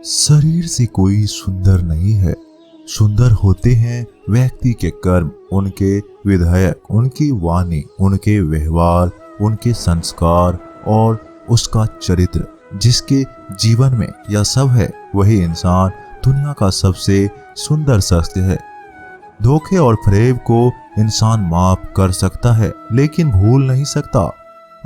शरीर से कोई सुंदर नहीं है, सुंदर होते हैं व्यक्ति के कर्म, उनके विधायक, उनकी वाणी, उनके व्यवहार, उनके संस्कार और उसका चरित्र। जिसके जीवन में यह सब है वही इंसान दुनिया का सबसे सुंदर शख्स है। धोखे और फरेब को इंसान माफ कर सकता है लेकिन भूल नहीं सकता।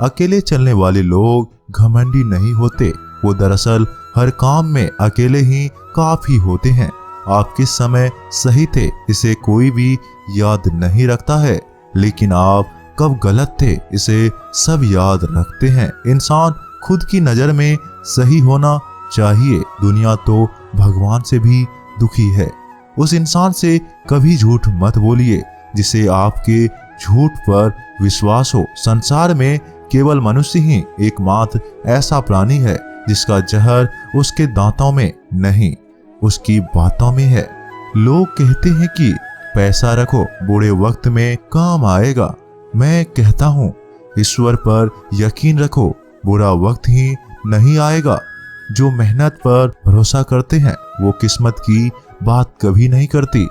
अकेले चलने वाले लोग घमंडी नहीं होते, वो दरअसल हर काम में अकेले ही काफी होते हैं। आप किस समय सही थे इसे कोई भी याद नहीं रखता है, लेकिन आप कब गलत थे इसे सब याद रखते हैं। इंसान खुद की नजर में सही होना चाहिए। दुनिया तो भगवान से भी दुखी है। उस इंसान से कभी झूठ मत बोलिए जिसे आपके झूठ पर विश्वास हो। संसार में केवल मनुष्य ही एकमात्र ऐसा प्राणी है जिसका जहर उसके दांतों में नहीं, उसकी बातों में है। लोग कहते हैं कि पैसा रखो, बुरे वक्त में काम आएगा। मैं कहता हूँ ईश्वर पर यकीन रखो, बुरा वक्त ही नहीं आएगा। जो मेहनत पर भरोसा करते हैं वो किस्मत की बात कभी नहीं करती।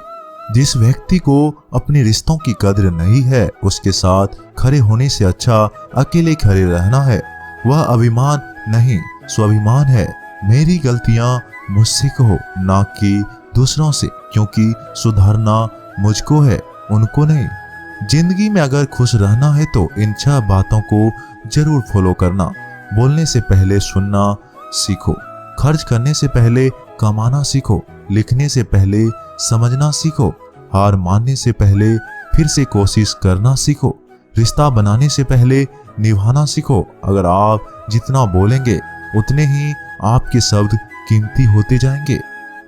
जिस व्यक्ति को अपने रिश्तों की कद्र नहीं है उसके साथ खड़े होने से अच्छा अकेले खड़े रहना है। वह अभिमान नहीं स्वाभिमान है। मेरी गलतियां मुझसे कहो ना कि दूसरों से, क्योंकि सुधारना मुझको है उनको नहीं। जिंदगी में अगर खुश रहना है तो इन 6 बातों को जरूर फॉलो करना। बोलने से पहले सुनना सीखो, खर्च करने से पहले कमाना सीखो, लिखने से पहले समझना सीखो, हार मानने से पहले फिर से कोशिश करना सीखो, रिश्ता बनाने से पहले निभाना सीखो। अगर आप जितना बोलेंगे उतने ही आपके शब्द कीमती होते जाएंगे।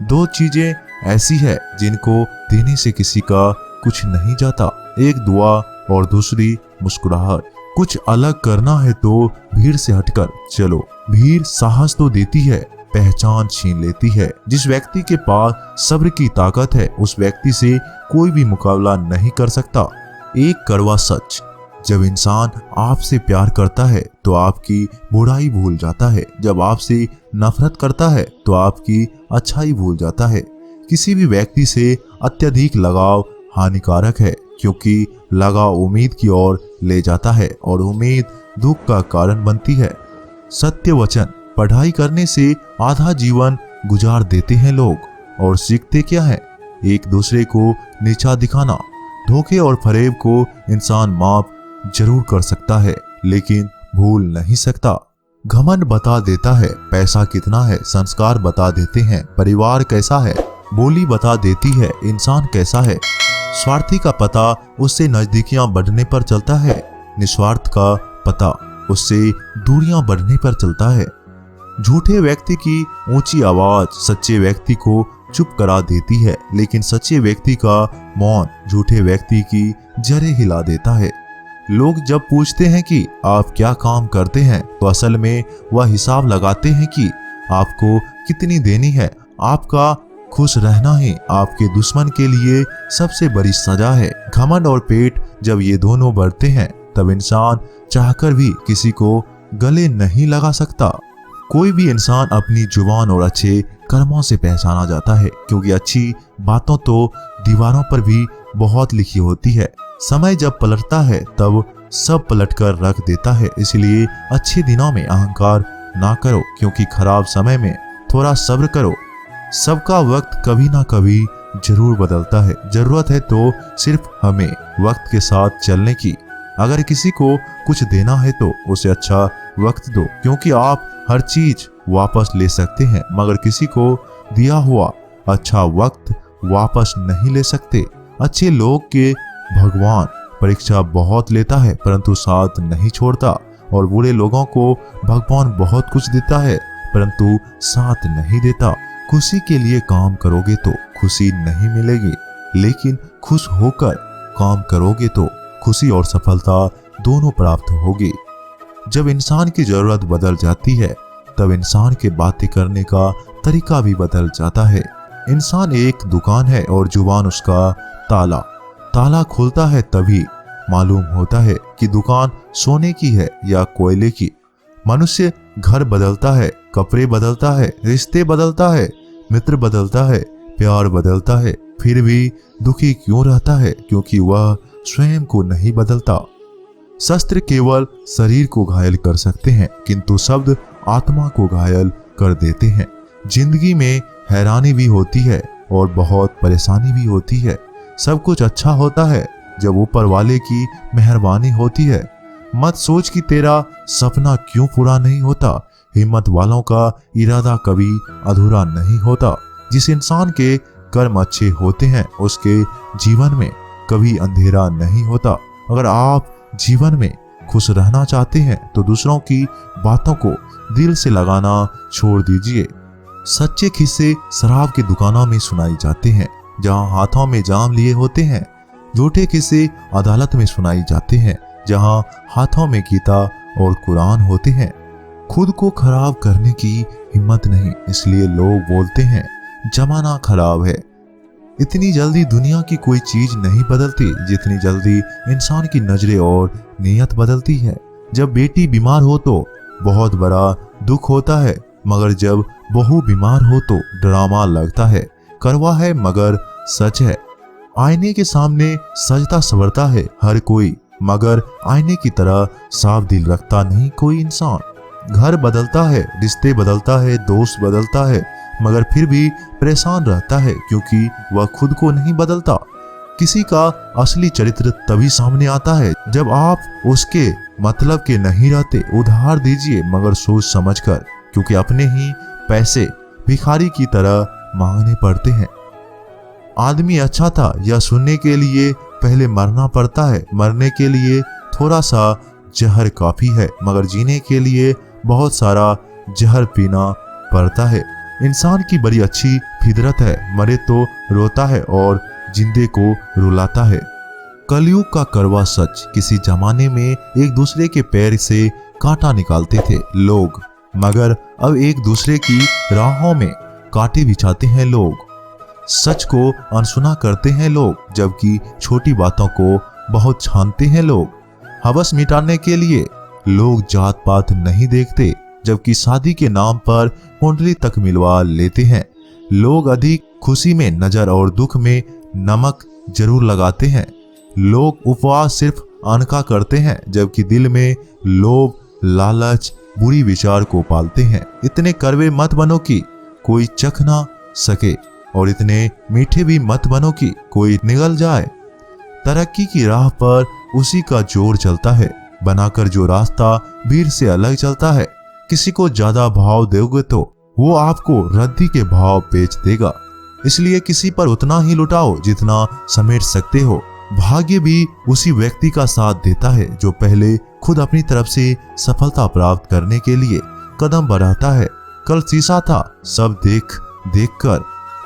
2 चीजें ऐसी है जिनको देने से किसी का कुछ नहीं जाता, एक दुआ और दूसरी मुस्कुराहट। कुछ अलग करना है तो भीड़ से हटकर चलो। भीड़ साहस तो देती है, पहचान छीन लेती है। जिस व्यक्ति के पास सब्र की ताकत है उस व्यक्ति से कोई भी मुकाबला नहीं कर सकता। एक कड़वा सच, जब इंसान आपसे प्यार करता है तो आपकी बुराई भूल जाता है, जब आपसे नफरत करता है तो आपकी अच्छाई भूल जाता है। किसी भी व्यक्ति से अत्यधिक लगाव हानिकारक है, क्योंकि लगाव उम्मीद की ओर ले जाता है और उम्मीद दुख का कारण बनती है। सत्य वचन, पढ़ाई करने से आधा जीवन गुजार देते हैं लोग और सीखते क्या है? एक दूसरे को नीचा दिखाना। धोखे और फरेब को इंसान माफ जरूर कर सकता है लेकिन भूल नहीं सकता। घमंड बता देता है पैसा कितना है, संस्कार बता देते हैं परिवार कैसा है, बोली बता देती है इंसान कैसा है। स्वार्थी का पता उससे नजदीकियां बढ़ने पर चलता है, निस्वार्थ का पता उससे दूरियां बढ़ने पर चलता है। झूठे व्यक्ति की ऊंची आवाज सच्चे व्यक्ति को चुप करा देती है, लेकिन सच्चे व्यक्ति का मौन झूठे व्यक्ति की जड़ें हिला देता है। लोग जब पूछते हैं कि आप क्या काम करते हैं तो असल में वह हिसाब लगाते हैं कि आपको कितनी देनी है। आपका खुश रहना ही आपके दुश्मन के लिए सबसे बड़ी सजा है। घमंड और पेट जब ये दोनों बढ़ते हैं तब इंसान चाहकर भी किसी को गले नहीं लगा सकता। कोई भी इंसान अपनी जुबान और अच्छे कर्मों से पहचाना जाता है, क्योंकि अच्छी बातों तो दीवारों पर भी बहुत लिखी होती है। समय जब पलटता है तब सब पलटकर रख देता है। इसलिए अच्छे दिनों में अहंकार ना करो, क्योंकि खराब समय में थोड़ा सब्र करो। सबका वक्त कभी ना कभी जरूर बदलता है। जरूरत है तो सिर्फ हमें वक्त के साथ चलने की। अगर किसी को कुछ देना है तो उसे अच्छा वक्त दो, क्योंकि आप हर चीज वापस ले सकते हैं मगर किसी को दिया हुआ अच्छा वक्त वापस नहीं ले सकते। अच्छे लोग के भगवान परीक्षा बहुत लेता है परंतु साथ नहीं छोड़ता, और बुरे लोगों को भगवान बहुत कुछ देता है परंतु साथ नहीं देता। खुशी के लिए काम करोगे तो खुशी नहीं मिलेगी, लेकिन खुश होकर काम करोगे तो खुशी और सफलता दोनों प्राप्त होगी। जब इंसान की जरूरत बदल जाती है तब इंसान के बातें करने का तरीका भी बदल जाता है। इंसान एक दुकान है और जुबान उसका ताला। ताला खुलता है तभी मालूम होता है कि दुकान सोने की है या कोयले की। मनुष्य घर बदलता है, कपड़े बदलता है, रिश्ते बदलता है, मित्र बदलता है, प्यार बदलता है, फिर भी दुखी क्यों रहता है? क्योंकि वह स्वयं को नहीं बदलता। शस्त्र केवल शरीर को घायल कर सकते हैं, किंतु शब्द आत्मा को घायल कर देते हैं। जिंदगी में हैरानी भी होती है और बहुत परेशानी भी होती है। सब कुछ अच्छा होता है जब ऊपर वाले की मेहरबानी होती है। मत सोच कि तेरा सपना क्यों पूरा नहीं होता। हिम्मत वालों का इरादा कभी अधूरा नहीं होता। जिस इंसान के कर्म अच्छे होते हैं उसके जीवन में कभी अंधेरा नहीं होता। अगर आप जीवन में खुश रहना चाहते हैं तो दूसरों की बातों को दिल से लगाना छोड़ दीजिए। सच्चे किस्से शराब की दुकानों में सुनाई जाते हैं जहां हाथों में जाम लिए होते हैं। झूठे किस्से अदालत में सुनाई जाते हैं जहां हाथों में गीता और कुरान होते हैं। खुद को खराब करने की हिम्मत नहीं, इसलिए लोग बोलते हैं जमाना खराब है। इतनी जल्दी दुनिया की कोई चीज नहीं बदलती जितनी जल्दी इंसान की नजरें और नीयत बदलती है। जब बेटी बीमार हो तो बहुत बड़ा दुख होता है, मगर जब बहू बीमार हो तो ड्रामा लगता है। कड़वा है मगर सच है। आईने के सामने सजता संवरता है हर कोई, मगर आईने की तरह साफ दिल रखता नहीं कोई इंसान। घर बदलता है, रिश्ते बदलता है, दोस्त बदलता है, मगर फिर भी परेशान रहता है क्योंकि वह खुद को नहीं बदलता। किसी का असली चरित्र तभी सामने आता है जब आप उसके मतलब के नहीं रहते। उधार दीजिए मगर सोच समझकर, क्योंकि अपने ही पैसे भिखारी की तरह मांगने पड़ते हैं। आदमी अच्छा था यह सुनने के लिए पहले मरना पड़ता है। मरने के लिए थोड़ा सा जहर काफी है, मगर जीने के लिए बहुत सारा जहर पीना पड़ता है। इंसान की बड़ी अच्छी फितरत है, मरे तो रोता है और जिंदे को रुलाता है। कलयुग का कड़वा सच, किसी जमाने में एक दूसरे के पैर से कांटा निकालते थे लोग, मगर अब एक दूसरे की राहों में कांटे बिछाते हैं लोग। सच को अनसुना करते हैं लोग, जबकि छोटी बातों को बहुत छानते हैं लोग। हवस मिटाने के लिए लोग जात पात नहीं देखते, जबकि शादी के नाम पर कुंडली तक मिलवा लेते हैं। लोग अधिक खुशी में नजर और दुख में नमक जरूर लगाते हैं। लोग उपवास सिर्फ अन्न का करते हैं, जबकि दिल में लोभ, लालच, बुरी विचार को पालते हैं। इतने कड़वे मत बनो कि कोई चख ना सके, और इतने मीठे भी मत बनो कि कोई निगल जाए। तरक्की की राह पर उसी का जोर चलता है, बनाकर जो रास्ता भीड़ से अलग चलता है। किसी को ज्यादा भाव दोगे तो वो आपको रद्दी के भाव बेच देगा, इसलिए किसी पर उतना ही लुटाओ जितना समेट सकते हो। भाग्य भी उसी व्यक्ति का साथ देता है जो पहले खुद अपनी तरफ से सफलता प्राप्त करने के लिए कदम बढ़ाता है। कल शीशा था, सब देख देख कर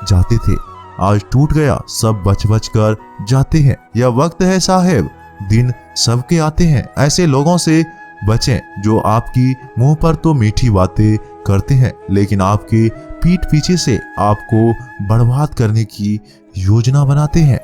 जाते थे, आज टूट गया, सब बच बच कर जाते हैं। यह वक्त है साहेब, दिन सबके आते हैं। ऐसे लोगों से बचें जो आपकी मुंह पर तो मीठी बातें करते हैं, लेकिन आपके पीठ पीछे से आपको बर्बाद करने की योजना बनाते हैं।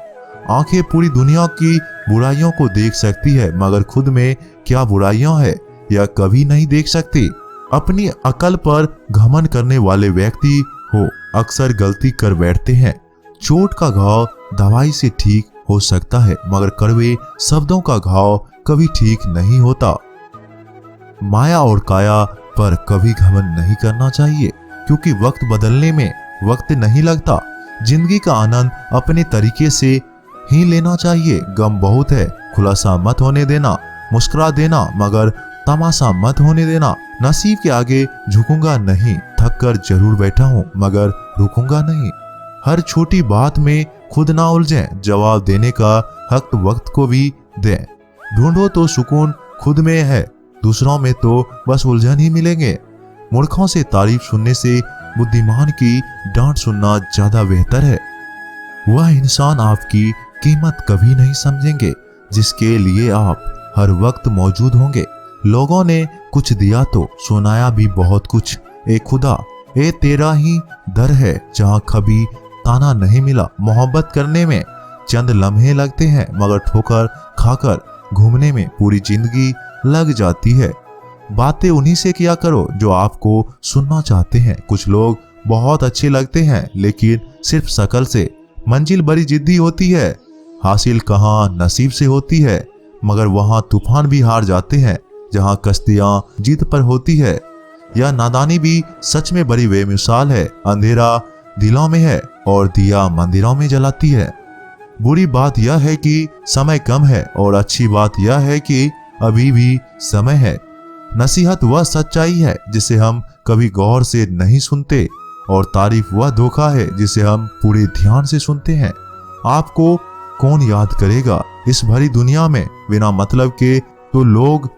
आंखें पूरी दुनिया की बुराइयों को देख सकती है, मगर खुद में क्या बुराइयां है यह कभी नहीं देख सकती। अपनी अकल पर घमंड करने वाले व्यक्ति हो अक्सर गलती कर बैठते हैं। चोट का घाव दवाई से ठीक हो सकता है, मगर कड़वे शब्दों का घाव कभी ठीक नहीं होता। माया और काया पर कभी घमंड नहीं करना चाहिए, क्योंकि वक्त बदलने में वक्त नहीं लगता। जिंदगी का आनंद अपने तरीके से ही लेना चाहिए। गम बहुत है, खुलासा मत होने देना। मुस्कुरा देना मगर तमाशा मत होने देना। नसीब के आगे झुकूंगा नहीं, थक कर जरूर बैठा हूँ मगर रुकूंगा नहीं। हर छोटी बात में खुद ना उलझें, जवाब देने का हक वक्त को भी दें। ढूंढो तो सुकून खुद में है, दूसरों में तो बस उलझन ही मिलेंगे। मूर्खों से तारीफ सुनने से बुद्धिमान की डांट सुनना ज्यादा बेहतर है। वह इंसान आपकी कीमत कभी नहीं समझेंगे जिसके लिए आप हर वक्त मौजूद होंगे। लोगों ने कुछ दिया तो सुनाया भी बहुत कुछ। ए खुदा, ए तेरा ही दर है जहाँ कभी ताना नहीं मिला। मोहब्बत करने में चंद लम्हे लगते हैं, मगर ठोकर खाकर घूमने में पूरी जिंदगी लग जाती है। बातें उन्हीं से किया करो जो आपको सुनना चाहते हैं। कुछ लोग बहुत अच्छे लगते हैं लेकिन सिर्फ शक्ल से। मंजिल बड़ी जिद्दी होती है, हासिल कहाँ नसीब से होती है, मगर वहां तूफान भी हार जाते हैं जहां कश्तियां जिद पर होती है। यह नादानी भी सच में बड़ी बेमिसाल है। अंधेरा दिलों में है और दिया मंदिरों में जलाती है। बुरी बात यह है कि समय कम है और अच्छी बात यह है कि अभी भी समय है। नसीहत वह सच्चाई है जिसे हम कभी गौर से नहीं सुनते और तारीफ वह धोखा है जिसे हम पूरे ध्यान से सुनते हैं। आपको कौन याद करेगा इस भरी दुनिया में? बिना मतलब के तो लोग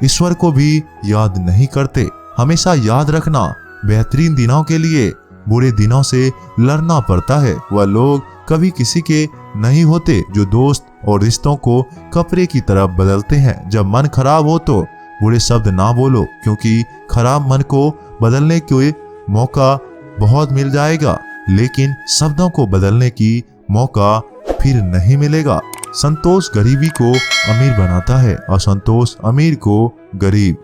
ईश्वर को भी याद नहीं करते। हमेशा याद रखना, बेहतरीन दिनों के लिए बुरे दिनों से लड़ना पड़ता है। वह लोग कभी किसी के नहीं होते जो दोस्त और रिश्तों को कपड़े की तरफ बदलते हैं। जब मन खराब हो तो बुरे शब्द ना बोलो, क्योंकि खराब मन को बदलने के मौका बहुत मिल जाएगा, लेकिन शब्दों को बदलने की मौका फिर नहीं मिलेगा। संतोष गरीबी को अमीर बनाता है और संतोष अमीर को गरीब।